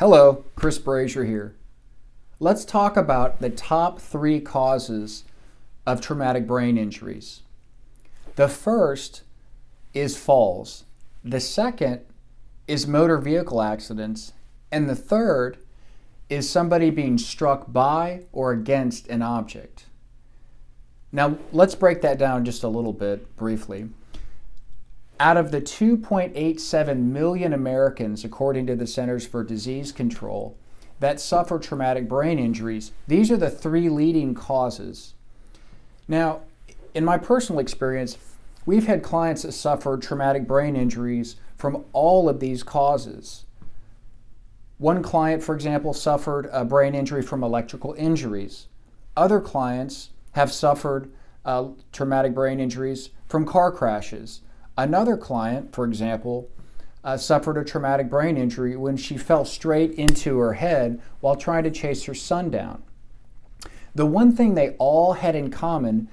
Hello, Chris Brasure here. Let's talk about the top 3 causes of traumatic brain injuries. The first is falls. The second is motor vehicle accidents. And the third is somebody being struck by or against an object. Now, let's break that down just a little bit briefly. Out of the 2.87 million Americans, according to the Centers for Disease Control, that suffer traumatic brain injuries, these are the 3 leading causes. Now, in my personal experience, we've had clients that suffered traumatic brain injuries from all of these causes. One client, for example, suffered a brain injury from electrical injuries. Other clients have suffered traumatic brain injuries from car crashes. Another client, for example, suffered a traumatic brain injury when she fell straight into her head while trying to chase her son down. The one thing they all had in common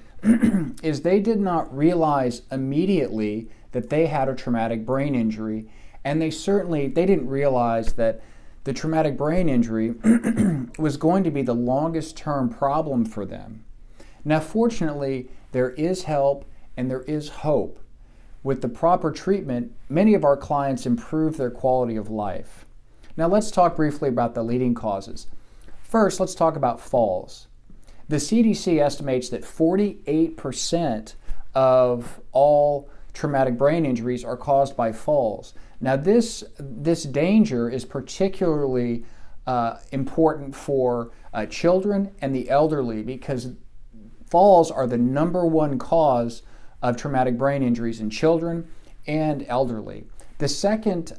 is they did not realize immediately that they had a traumatic brain injury, and they didn't realize that the traumatic brain injury was going to be the longest term problem for them. Now, fortunately, there is help and there is hope. With the proper treatment, many of our clients improve their quality of life. Now, let's talk briefly about the leading causes. First, let's talk about falls. The CDC estimates that 48% of all traumatic brain injuries are caused by falls. Now, this danger is particularly important for children and the elderly, because falls are the number 1 cause of traumatic brain injuries in children and elderly. The second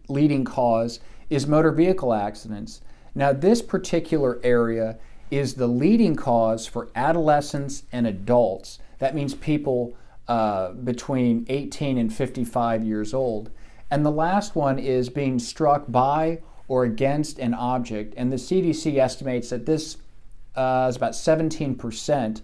leading cause is motor vehicle accidents. Now, this particular area is the leading cause for adolescents and adults. That means people between 18 and 55 years old. And the last one is being struck by or against an object. And the CDC estimates that this is about 17%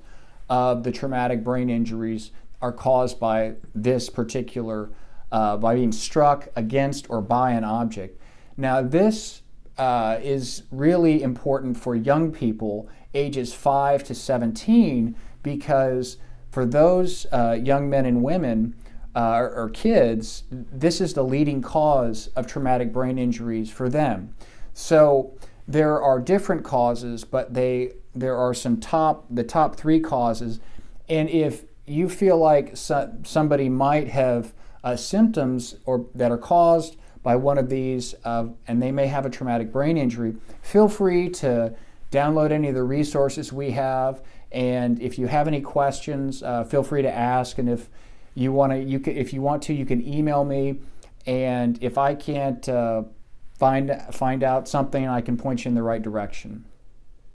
of the traumatic brain injuries are caused by this particular, by being struck against or by an object. Now, this is really important for young people ages 5 to 17, because for those young men and women or kids, this is the leading cause of traumatic brain injuries for them. So there are different causes, but there are the top 3 causes. And if you feel like somebody might have symptoms that are caused by one of these, and they may have a traumatic brain injury, feel free to download any of the resources we have. And if you have any questions, feel free to ask. And if you want to, you can email me. And if I can't find out something, I can point you in the right direction.